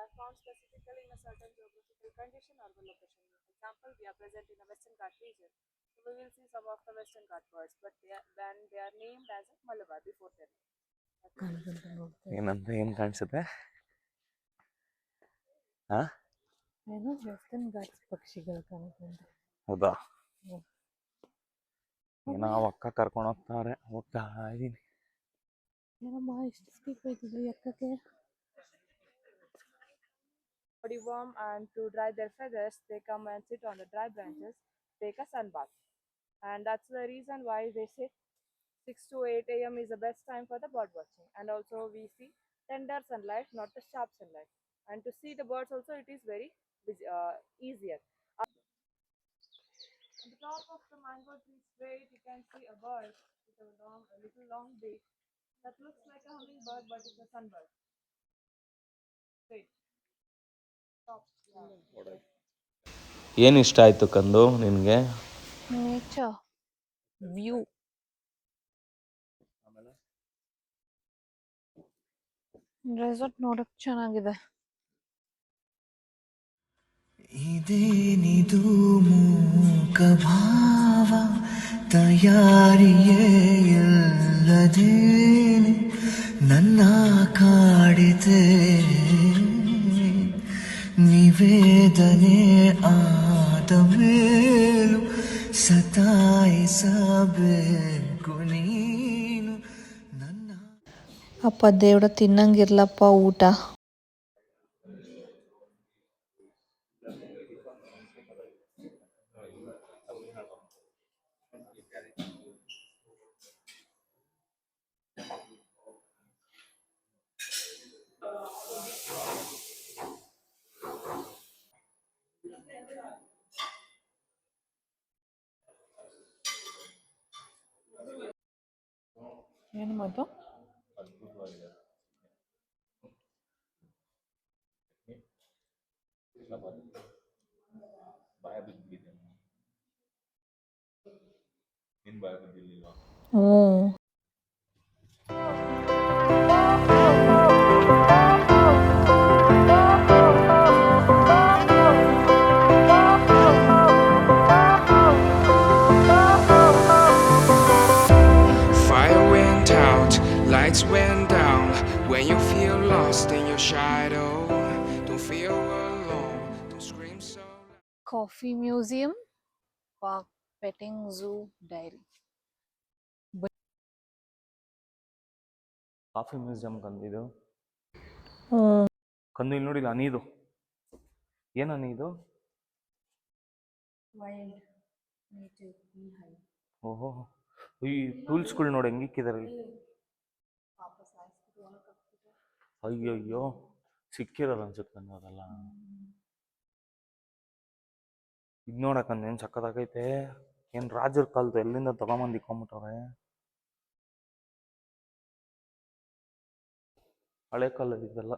are found specifically in a certain geographical condition or location. For example, we are present in the Western Ghat region. So we will see some of the Western Ghat birds, but they are named as a Malabar before their name. ಏನಂತ ಏನು ಕಾಣಿಸುತ್ತೆ? ಹಾ, ಏನೋ western Ghats ಪಕ್ಷಿಗಳು ಕಾಣುತ್ತೆ. ಹೌದಾ? ಏನೋ ಅಕ್ಕ ಕರ್ಕೊಂಡು ಹೋಗ್ತಾರೆ, ಹೋಗ್ತಾ ಇದ್ದೀನಿ. ಏನಮ್ಮ ಇಷ್ಟು speak ಹೋಯ್ತಿದ್ವಿ ಅಕ್ಕಕ್ಕೆ? Body warm and to dry their feathers, they come and sit on the dry branches, take a sun bath. And that's the reason why they say 6 to 8 a.m. is the best time for the bird watching. And also we see tender sunlight, not the sharp sunlight. And to see the birds also it is very easier. On the top of the mango tree straight, you can see a bird with a little long beak that looks like a hummingbird, but it's a sunbird. Straight. Top. Yeah. ಏನು ಇಷ್ಟ ಆಯಿತು ಕಂದು ನಿನಗೆ? Nature. View. Resort ನೋಡಕ್ ಚೆನ್ನಾಗಿದೆ. ಇದೇನಿದು ಮೂಕ ಭಾವ, ತಯಾರಿಯೇ ಇಲ್ಲದೇನೆ ನನ್ನ ಕಾಡಿದೆ, ನಿವೇದನೆ ಆದ ಮೇಲೂ ಸತಾಯಿಸಬೇಕು ನೀನು ನನ್ನ. ಅಪ್ಪ ದೇವ್ರ ತಿನ್ನಂಗಿರ್ಲಪ್ಪ ಊಟ. ಏನು ಮಾತು? ಹ್ಞೂ. Fire went out, lights went down. When you feel lost in your shadow, don't feel alone, don't scream so loud. Coffee museum, park, petting zoo, dairy. Coffee museum ಕಂದಿದು. ಹ್ಞೂ. ಕಂದು ಇಲ್ಲಿ ನೋಡಿಲ್ಲ ಹನಿದು. ಏನು ಹನಿದು? ಓಹೋ, ಈ ಟೂಲ್ಸ್ಗಳು ನೋಡಿ ಹೆಂಗಿಕ್ಕಿದಾರೆ. ಅಯ್ಯಯ್ಯೋ, ಸಿಕ್ಕಿರೋದು ಅನ್ಸುತ್ತೆ ಕಂದು ಅದೆಲ್ಲ. ಇದು ನೋಡಕ್ಕಂದು ಏನು ಸಕ್ಕತ್ತಾಗೈತೆ. ಏನು ರಾಜರ ಕಾಲದ ಎಲ್ಲಿಂದ ತಗೊಂಬಂದು ಇಕ್ಕೊಂಬಿಟ್ಟವ್ರೆ. ಹಳೆ ಕಾಲದ ಇದೆಲ್ಲ.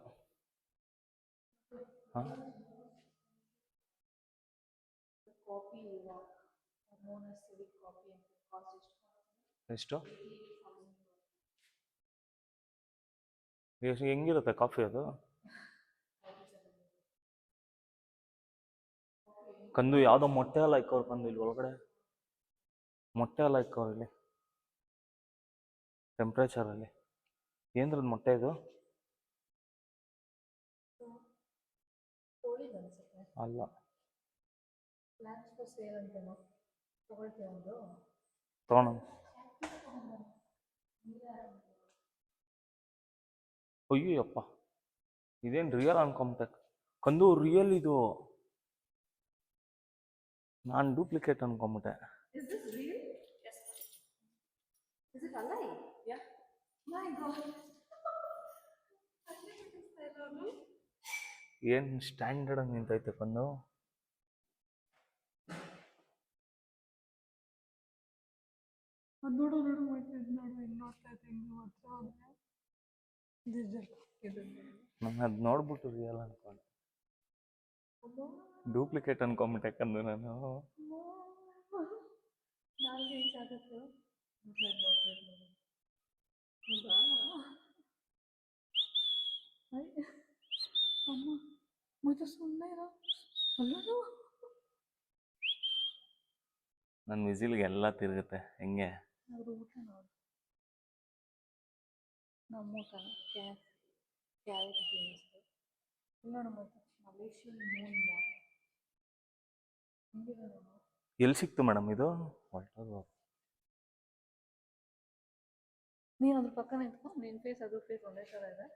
ಹಾಂ, ಎಷ್ಟು ಹೆಂಗಿರುತ್ತೆ ಕಾಫಿ ಅದು? ಕಂದು ಯಾವುದೋ ಮೊಟ್ಟೆ ಎಲ್ಲ ಇಕ್ಕವ್ರು ಕಂದು ಇಲ್ಲಿ ಒಳಗಡೆ. ಮೊಟ್ಟೆ ಎಲ್ಲ ಇಕ್ಕವ್ರು ಇಲ್ಲಿ ಟೆಂಪ್ರೇಚರಲ್ಲಿ. ಏನ್ರದ್ದು ಮೊಟ್ಟೆ ಇದು? ಅಲ್ಲ, ತಗೊಂಡು ಅಯ್ಯಪ್ಪ, ಇದೇನು ರಿಯಲ್ ಅನ್ಕೊಂಬಿಟ್ಟೆ ಕಂದು. ರಿಯಲ್ ಇದು, ನಾನು ಡೂಪ್ಲಿಕೇಟ್ ಅನ್ಕೊಂಬಿಟ್ಟೆ. ಏನು ಸ್ಟ್ಯಾಂಡರ್ಡ್ ಆಗಿ ನಿಂತೈತೆ ಕಂದು. ನೋಡು ನೋಡು ನೋಡು ಇಲ್ಲಿ ನೋಡ್ತಾ ಇದ್ದೆ. ನಾನು ಅದು ನೋಡ್ಬಿಟ್ಟು ರಿಯಲ್ ಅನ್ಕೊಂಡೆ, ಡೂಪ್ಲಿಕೇಟ್ ಅನ್ಕೊಂಬಿಟ್ಟೆ ಕಂದು ನಾನು. ಮುಯ್ತು ಸುಮ್ಮನೆ ಇರೋ ಅಲ್ಲೂ ನನ್ನ ವಿಸಿಲ್ಗೆ ಎಲ್ಲ ತಿರುಗುತ್ತೆ ಹೆಂಗೆ. ಅವ್ರ ಊಟ ನೋಡು ನಮ್ಮ ಊಟನ ಕ್ಯಾರೆಟ್ ಬೀನ್ಸ್ ನೋಡು ಮತ್ತು ಮಲೇಷಿಯನ್ ಮೂನ್ ಹಿಂಗಿದೆ ನೋಡು. ಎಲ್ಲಿ ಸಿಕ್ತು ಮೇಡಮ್ ಇದು? ಹೊರಟೋದು. ನೀನು ಅದ್ರ ಪಕ್ಕ ನಿಂತ್ಕೊ, ನಿನ್ನ ಫೇಸ್ ಅದ್ರ ಫೇಸ್ ಒಂದೇ ಥರ ಇದೆ.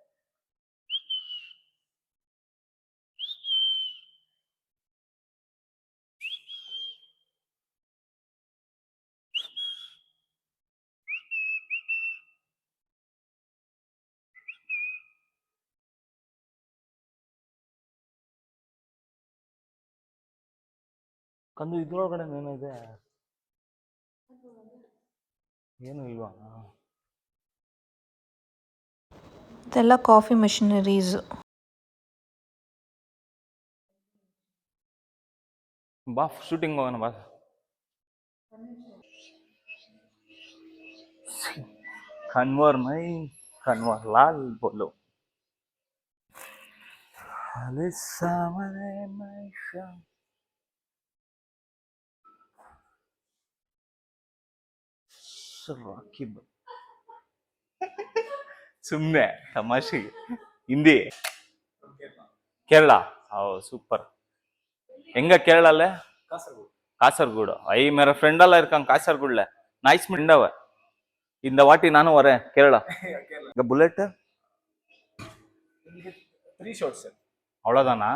ಕಂದು ಇದ್ರೊಳಗಡೆ ಏನಿದೆ? ಏನು ಇಲ್ವಾ? ಇದೆಲ್ಲ ಕಾಫಿ ಮೆಷಿನರೀಸ್. ಬಾ ಶೂಟಿಂಗ್ ಹೋಗೋಣ ಬಾ. ಕನ್ವರ್ ಮೈ ಕನ್ವರ್ ಲಾಲ್ ಬೋಲೋ ಅಲೆ ಸಾಮನೆ ಮೈ ಶಾ. ರಾಕಿ ಸುಮ್ಮನೆ ತಮಾಷೆಗೆ. ಹಿಂದಿ ಕೇರಳ. ಓ ಸೂಪರ್. எங்க கேரளால? காசர்கோடு. ஐ மேர ஃப்ரெண்ட் எல்லாம் இருக்காங்க காசர்கோடுல. நைஸ் ஃப்ரெண்ட் அவ. இந்த வாட்டி நானும் வரேன் கேரளா. இங்க புல்லட் 3 shots, sir. அவ்வளவுதானா?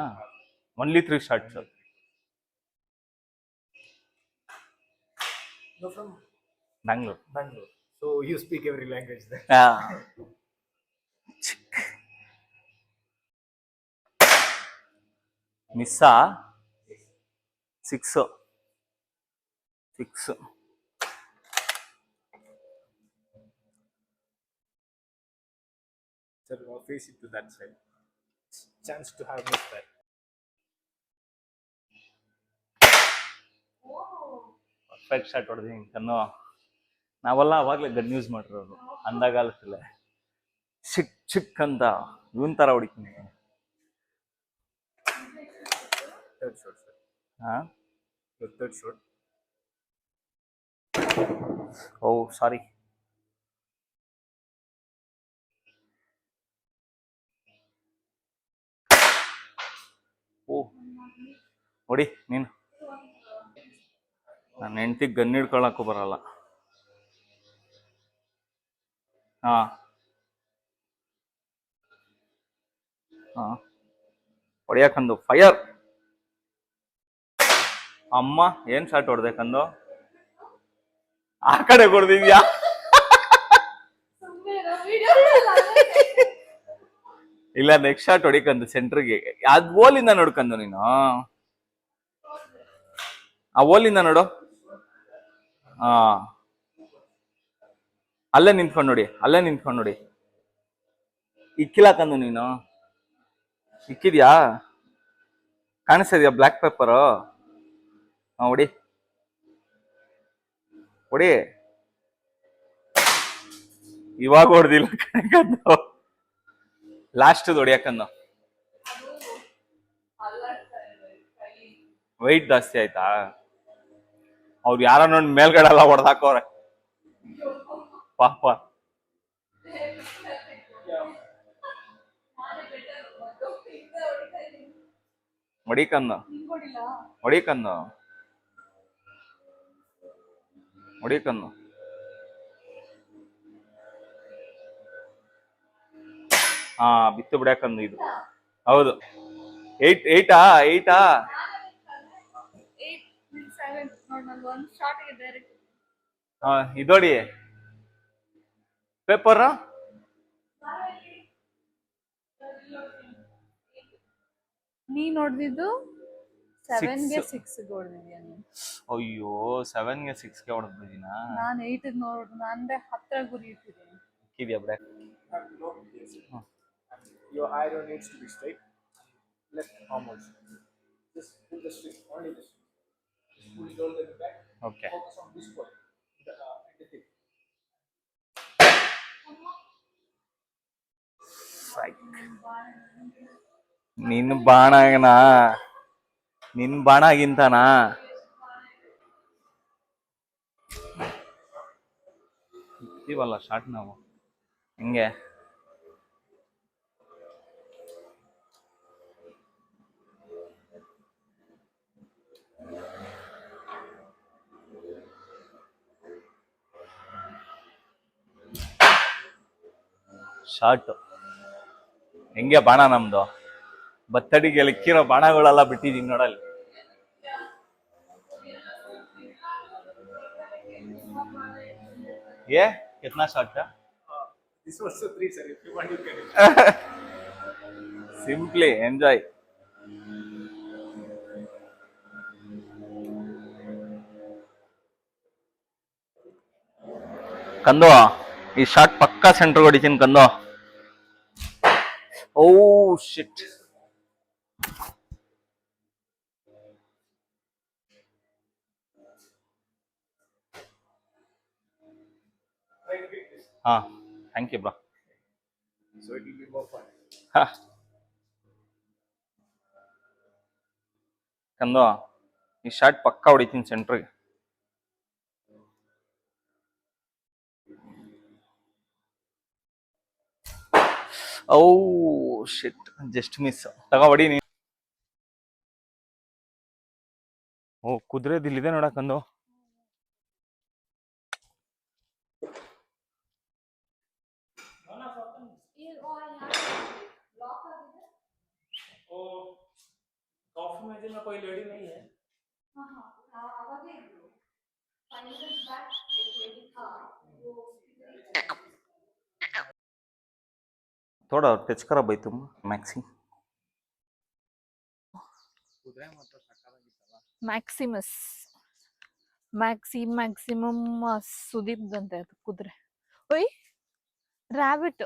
Only 3 shots. No, from Bangalore. Bangalore. So you speak every language there. ಮಿಸ್ಸಾ 6 Sir, face it to that side. Chance to have missed that. Perfect shot ಹೊಡೆದಿನಿ ಕನ್ನೋ. ನಾವೆಲ್ಲ ಅವಾಗಲೇ ಗನ್ ಯೂಸ್ ಮಾಡಿರೋರು ಅಂದಾಗಾಲಕ್ಕಲ್ಲ. ಚಿಕ್ ಚಿಕ್ ಅಂತ ಇವನ್ ತರ ಹೊಡಿತೀನಿ. Third shot, sir. ಹಾ Your third shot. ಓ ಸಾರಿ. ಓ ಹೊಡಿ ನೀನು. ನನ್ನ ಹೆಂಡ್ತಿಗೆ ಗನ್ ಹಿಡ್ಕೊಳಕ್ಕೂ ಬರಲ್ಲ. ಹಾ ಹಾ ಹೊಡಿಯಕಂದು ಫೈರ್. ಅಮ್ಮ ಏನ್ ಶಾಟ್ ಹೊಡ್ಬೇಕಂದು? ಆ ಕಡೆ ಕೊಡ್ದಿದ್ಯಾ? ಇಲ್ಲ ನೆಕ್ಸ್ಟ್ ಶಾಟ್ ಹೊಡಿಕಂದು ಸೆಂಟ್ರಿಗೆ. ಅದ್ ಓಲಿಂದ ನೋಡ್ಕಂದು ನೀನು. ಆ ಓಲಿಂದ ನೋಡು. ಹಾ ಅಲ್ಲೇ ನಿಂತ್ಕೊಂಡು ನೋಡಿ, ಅಲ್ಲೇ ನಿಂತ್ಕೊಂಡು ನೋಡಿ. ಇಕ್ಕಿಲಾಕಂದು ನೀನು. ಇಕ್ಕಿದ್ಯಾ? ಕಾಣಿಸ್ತಿದ್ಯಾ ಬ್ಲ್ಯಾಕ್ ಪೆಪ್ಪರು? ಹಾ ಹೊಡಿ ಹೊಡಿ. ಇವಾಗ ಹೊಡ್ದಿಲ್ಲ ಕಣಕಂದು. ಲಾಸ್ಟ್ ಹೊಡಿಯಕಂದು. ವೈಟ್ ಜಾಸ್ತಿ ಆಯ್ತಾ? ಅವ್ರು ಯಾರ ನೋಡಿ ಮೇಲ್ಗಡೆ ಎಲ್ಲ ಹೊಡೆದಾಕವ್ರೆ ಪಾಪ. ಹೊಡಿಕಂದು ಹೊಡಿಕಂದು ಹೊಡಿಕಂದು. ಹಾ ಬಿತ್ತು ಬಿಡಕಂದು ಇದು. ಹೌದು 8 ಹಾ ಇದೋಡಿ ಪೇಪರ್. ನೀ ನೋಡ್ದಿದ್ದು 7ಗೆ 6 6 ಹೊಡೆದಿದ್ಯಾ ನೀನು. ಅಯ್ಯೋ 7ಗೆ 6ಗೆ ಹೊಡೆದಿದ್ದೀನ. ನಾನು 8 ನೋಡ್ ನಂದೆ ಹತ್ರ ಗುರಿ ಇಟ್ಟಿದ್ದೀನಿ. ಇದೆಯಾ ಬಿಡ. No, yes. Your iron needs to be straight. Left arm also. Just pull the string, only the string. Just pull it all the way back. Okay Focus on this point. The tip. ನಿನ್ ಬಾಣನಾ ನಿನ್ ಬಾಣಗಿಂತನಾ ಇದ್ದೀವಲ್ಲ short ನಾವು ಹಿಂಗೆ short ಹೆಂಗೆ ಬಾಣ ನಮ್ದು ಬತ್ತಡಿಗೆ ಲಿಕ್ಕಿರೋ ಬಾಣಗಳೆಲ್ಲ ಬಿಟ್ಟಿದೀನಿ ನೋಡಲ್ಲಿ. ये कितना शॉट था? This was so 3, sir. If you want, you can. Simply enjoy. ಕಂದು ಈ ಶಾಟ್ ಪಕ್ಕಾ ಸೆಂಟರ್ ಹೊಡಿತೀನಿ ಕಂದು. Oh shit. ಹಾ thank you bro. So it will be more fun. ಕಂದು ಈ ಶಾಟ್ ಪಕ್ಕಾ ಹೊಡಿತೀನಿ ಸೆಂಟ್ರಿಗೆ. ಓ ಶಿಟ್ ಜಸ್ಟ್ ಮಿಸ್. ತಗೋ ಹೊಡಿ ನೀ. ಓ ಕುದುರೆದಿಲ್ಲಿದೆ ನೋಡಕ್ಕಂದು. कॉफी में में कोई लेडी नहीं है. थोड़ा टच करा भाई तुम मैक्सी. ಮ್ಯಾಕ್ಸಿಮಸ್ ಮ್ಯಾಕ್ಸಿಮಮ್ ಸುದೀಪ್ದಂತೆ ಅದು ಕುದುರೆ. ಓಯ್ ರ್ಯಾಬಿಟ್.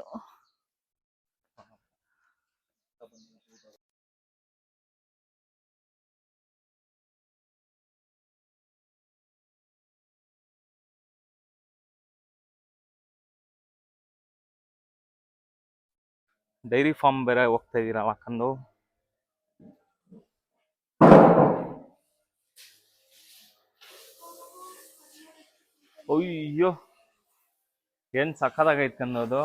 ಡೈರಿ ಫಾರ್ಮ್ ಬೇರೆ ಹೋಗ್ತಾ ಇದೀರಾ ಕಂದು. ಅಯ್ಯೋ ಏನ್ ಸಕ್ಕದಾಗೈತ್ ಕಂದು ಅದು.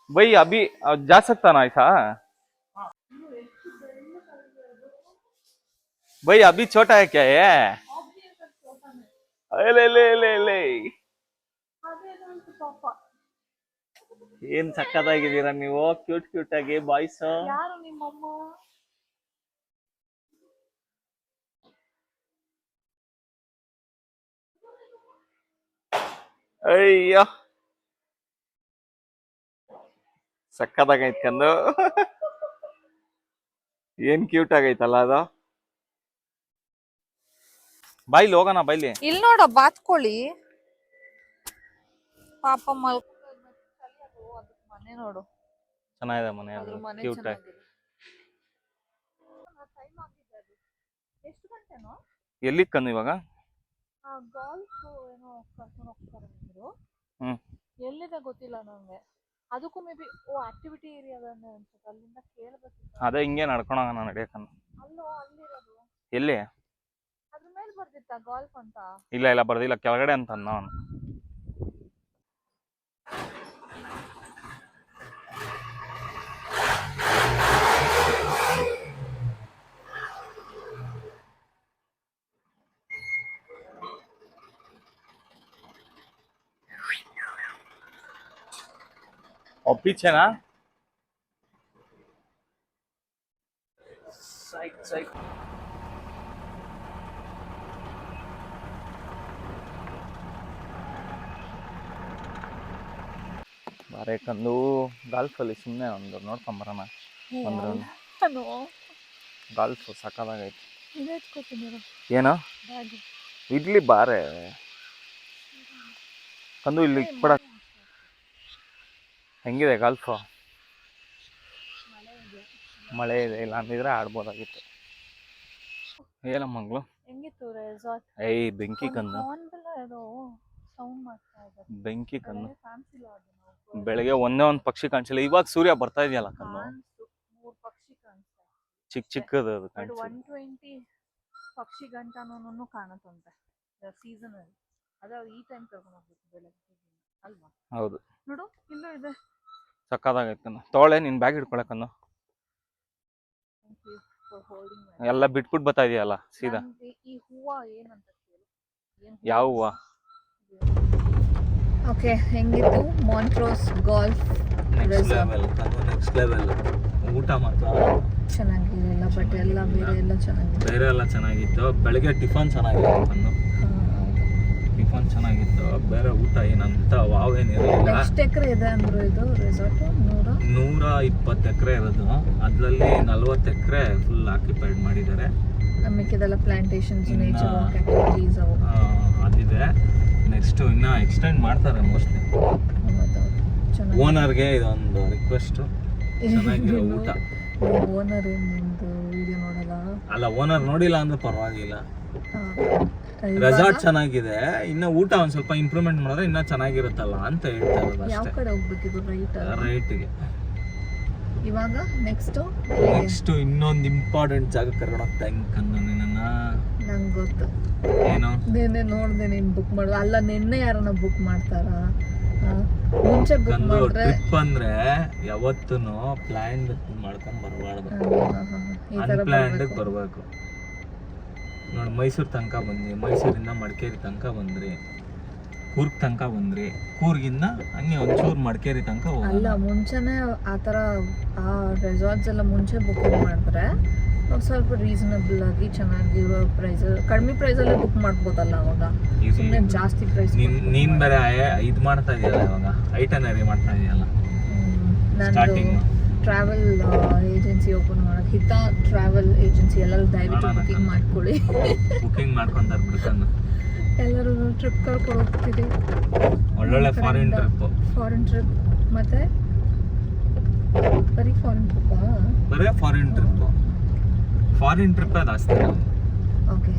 ಬೈ ಅಭಿ जा सकता ना ऐसा? भाई अभी छोटा है क्या ये? ले ले ले ले ಏನ್ ಸಕ್ಕದಾಗಿದ್ದೀರಾ ನೀವು ಕ್ಯೂಟ್ ಕ್ಯೂಟ್ ಆಗಿ ಬಾಯ್ಸ್. ಯಾರು ನಿಮ್ಮಮ್ಮ? ಅಯ್ಯೋ ಸಕ್ಕದಾಗೈತ್ ಕಂದು. ಏನ್ ಕ್ಯೂಟ್ ಆಗೈತಲ್ಲ ಅದು. ಬಾಯ್ಲಿ ಹೋಗೋಣ ಬಾಯ್ಲಿ. ಇಲ್ಲಿ ನೋಡ ಬಾತ್ಕೋಳಿ ಪಾಪ ಮನೆ ನೋಡು ಚೆನ್ನಾಗಿದೆ ಮನೆ ಅದ್ರ ಅದು ಮನೆ ಕ್ಯೂಟ್ ಆಗಿ. ಚೆನ್ನಾಗಿದೆ. ಎಷ್ಟು ಗಂಟೆನೋ ಎಲ್ಲಿಗ್ ಕಂದು ಇವಾಗ? ಗಾಲ್ಫ್ ಏನೋ ಕರ್ಕೊಂಡು ಹೋಗ್ತಾರೆ ನಿಮ್ದು. ಹ್ಮ್ ಎಲ್ಲಿದೆ ಗೊತ್ತಿಲ್ಲ ನಂಗೆ. ಅದಕ್ಕೂ ಮೇ ಬಿ ಆಕ್ಟಿವಿಟಿ ಏರಿಯಾದನ್ನೇ ಅನ್ಸುತ್ತೆ. ಅಲ್ಲಿಂದ ಕೇಳ್ಬೇಕಿತ್ತು. ಅದೇ ಹಿಂಗೆ ನಡ್ಕೊಳೋಣ ನಡೆಯಕಂದು. ಅಲ್ಲೋ ಅಲ್ಲಿರೋದು ಎಲ್ಲಿ? ಅದ್ರ ಮೇಲೆ ಬರ್ದಿತ್ತ ಗಾಲ್ಫ್ ಅಂತ. ಇಲ್ಲ ಇಲ್ಲ ಬರ್ದಿಲ್ಲ ಕೆಳಗಡೆ ಅಂತ ನಾನು. और पीछे ना साइड साइड ಬಾರೆ ಕಂದು ಗಾಲ್ಫ್ ಅಲ್ಲಿ ಸುಮ್ಮನೆ ಒಂದು ನೋಡ್ಕೊಂಬರೋಣ ಒಂದು ನಾನು ಗಾಲ್ಫ್ ಸಕ್ಕದಾಗೈತೆ. ಇದು ಎತ್ಕೋತೀನಿ ಏನು ಬ್ಯಾಗ್. ಇಡ್ಲಿ ಬಾರೆ ಕಂದು ಇಲ್ಲಿ ಕೂಡ ಹೆಂಗಿದೆ ಗಾಲ್ಫ್? ಮಳೆ ಇದೆ ಇಲ್ಲ ಅಂದಿದ್ರೆ ಆಡ್ಬೋದಾಗಿತ್ತು. ಏನಮ್ಮಗಳು ಹೆಂಗಿತ್ತು ರೆಸಾರ್ಟ್? ಏಯ್ ಬೆಂಕಿ ಕಂದು ಏನೋ ಸೌಂಡ್ ಮಾಡ್ತಾ ಇದ್ದಾರೆ. ಬೆಂಕಿ ಕಂದು ಕಾಣಿಸಿಲ್ಲ ಅದು ನಾವು ಬೆಳಗ್ಗೆ ಒಂದೇ ಒಂದು ಪಕ್ಷಿ ಕಾಣಿಸಿಲ್ಲ. ಇವಾಗ ಸೂರ್ಯ ಬರ್ತಾ ಇದೆಯಲ್ಲ ಕಂದು. ಚಿಕ್ಕದು ಅದು ಬಟ್ ಕಾಣಿಸಿ 120 ಪಕ್ಷಿ ಗಂಟನೂ ಕಾಣುತ್ತಂತೆ ಸೀಸನಲ್ಲಿ. ಅದೇ ಈ ಟೈಮ್ ಕರ್ಕೊಂಡು ಹೋಗ್ಬೇಕು ಬೆಳಗ್ಗೆ ಅಲ್ವಾ? ಹೌದು, ನೋಡು ಇಲ್ಲೂ ಇದೆ. ಸಕ್ಕದಾಗೈತೆ. ತೋಳೆ ನಿನ್ ಬ್ಯಾಗ್ ಹಿಡ್ಕೊಳಕನ್ನು ಥ್ಯಾಂಕ್ ಯು ಫಾರ್ ಹೋಲ್ಡಿಂಗ್. ಎಲ್ಲ ಬಿಟ್ಬಿಟ್ಟು ಬರ್ತಾ ಇದೆಯಲ್ಲ ಸೀದಾ. ಈ ಹೂವು ಏನಂತ ಕೇಳು. ಯಾವ ಹೂವ? ಓಕೆ, ಹೆಂಗಿತ್ತು ಮಾಂಟ್ರೋಸ್ ಗಾಲ್ಫ್ ರೆಸಾರ್ಟ್? Next level. ಊಟ ಮಾತ್ರ ಚೆನ್ನಾಗಿರಲಿಲ್ಲ, ಬಟ್ ಎಲ್ಲ ಬೇರೆ ಎಲ್ಲ ಚೆನ್ನಾಗಿತ್ತು. ಬೇರೆ ಎಲ್ಲ ಚೆನ್ನಾಗಿತ್ತು. ಬೆಳಗ್ಗೆ ಟಿಫನ್ ಚೆನ್ನಾಗಿತ್ತು. ಟಿಫನ್ ಚೆನ್ನಾಗಿತ್ತು. ಬೇರೆ ಊಟ ಏನಂತ ವಾವ್ ಏನಿರಲಿಲ್ಲ. ಎಷ್ಟು ಎಕರೆ ಇದೆ ಅಂದ್ರು ಇದು ರೆಸಾರ್ಟ್? 120 ಎಕರೆ ಇರೋದು. ಅದರಲ್ಲಿ 40 ಎಕರೆ ಫುಲ್ ಆಕ್ಯುಪೈಡ್ ಮಾಡಿದ್ದಾರೆ. ಮಿಕ್ಕಿದೆಲ್ಲ ಪ್ಲಾಂಟೇಶನ್ಸ್, ನೇಚರ್ ವಾಕ್ ಆಕ್ಟಿವಿಟೀಸ್ ಅವು ಅದಿದೆ. ನೆಕ್ಸ್ಟ್ ಇನ್ನ ಎಕ್ಸ್ಟೆಂಡ್ ಮಾಡ್ತಾರೆ ಮೋಸ್ಟ್ಲಿ. ಚೆನ್ನಾಗಿ. ಓನರ್ಗೆ ಇದೊಂದು ರಿಕ್ವೆಸ್ಟ್, ಚೆನ್ನಾಗಿರೋ ಊಟ. ಓನರ್ ನಿಮ್ದು ವಿಡಿಯೋ ನೋಡಲ್ಲ? ಅಲ್ಲ, ಓನರ್ ನೋಡಿಲ್ಲ ಅಂದ್ರೆ ಪರವಾಗಿಲ್ಲ. ರೆಸಾರ್ಟ್ ಚೆನ್ನಾಗಿದೆ, ಇನ್ನ ಊಟ ಒಂದ್ ಸ್ವಲ್ಪ ಇಂಪ್ರೂವ್ಮೆಂಟ್ ಮಾಡಿದ್ರೆ ಇನ್ನ ಚೆನ್ನಾಗಿರುತ್ತಲ್ಲ ಅಂತ ಹೇಳ್ತಾ ಇರೋದು ಯಾವ ಅಷ್ಟೇ. ಕಡೆ ಹೋಗ್ಬೇಕಿದು? ರೈಟ್ಗೆ. ಇವಾಗ ನೆಕ್ಸ್ಟ್ ಇನ್ನೊಂದು ಇಂಪಾರ್ಟೆಂಟ್ ಜಾಗ ಕರ್ಕೊಂಡು ಹೋಗ್ತಾ ನಿನ್ನ. ನಂಗೆ ಗೊತ್ತು, ಏನು? ನಿನ್ನೆ ನೋಡ್ದೆ ನೀನ್ ಬುಕ್ ಮಾಡುವ. ಅಲ್ಲ, ನಿನ್ನೆ ಯಾರನ್ನ ಬುಕ್ ಮಾಡ್ತಾರ? ಮುಂಚೆ ಬುಕ್ ಮಾಡಿದ್ರೆ ಟ್ರಿಪ್ ಅಂದ್ರೆ ಯಾವತ್ತೂ ಪ್ಲಾನ್ ಮಾಡ್ಕೊಂಡ್ ಬರಬಾರ್ದು, ಈ ತರ ಅನ್ಪ್ಲಾನ್ಡ್ ಬರ್ಬೇಕು. ನೋಡಿ, ಮೈಸೂರು ತನಕ ಬಂದ್ರಿ, ಮೈಸೂರಿಂದ ಮಡಿಕೇರಿ ತನಕ ಬಂದ್ರಿ, ಕೂರ್ಗ್ ತನಕ ಬಂದ್ರಿ, ಕೂರ್ಗಿಂದ ಹಂಗೆ ಒಂಚೂರು ಮಡಿಕೇರಿ ತನಕ ಅಲ್ಲ, ಮುಂಚೆನೆ ಆ ಥರ ಆ ರೆಸಾರ್ಟ್ಸ್ ಎಲ್ಲ ಮುಂಚೆ ಬುಕಿಂಗ್ ಮಾಡಿದ್ರೆ ಸ್ವಲ್ಪ ರೀಸನಬಲ್ ಆಗಿ ಚೆನ್ನಾಗಿರೋ ಪ್ರೈಸ್, ಕಡಿಮೆ ಪ್ರೈಸಲ್ಲೇ ಬುಕ್ ಮಾಡ್ಬೋದಲ್ಲ ಅವಾಗ. ಸುಮ್ಮನೆ ಜಾಸ್ತಿ ಪ್ರೈಸ್. ನೀನ್ ಬೇರೆ ಇದು ಮಾಡ್ತಾ ಇದೆಯಲ್ಲ, ಇವಾಗ ಐಟನರಿ ಮಾಡ್ತಾ ಇದೆಯಲ್ಲ. ನಾನು ಟ್ರಾವೆಲ್ ಏಜೆನ್ಸಿ ಓಪನ್ ಮಾಡೋದು, ಹಿತಾ ಟ್ರಾವೆಲ್ ಏಜೆನ್ಸಿ. ಎಲ್ಲರೂ ದಯವಿಟ್ಟು ಬುಕಿಂಗ್ ಮಾಡ್ಕೊಳ್ಳಿ. ಬುಕಿಂಗ್ ಮಾಡ್ಕೊಂತಾರೆ ಬಿಡ್ಕೊಂಡು ಎಲ್ಲರೂ ಟ್ರಿಪ್ ಕರ್ಕೊಂಡು ಹೋಗ್ತಿದ್ದೀವಿ. ಒಳ್ಳೊಳ್ಳೆ ಫಾರಿನ್ ಟ್ರಿಪ್ ಮತ್ತೆ ಬರೀ ಫಾರಿನ್ ಟ್ರಿಪ್ಪಾ? ಬರೀ ಫಾರಿನ್ ಟ್ರಿಪ್ ಜಾಸ್ತಿ. ಓಕೆ.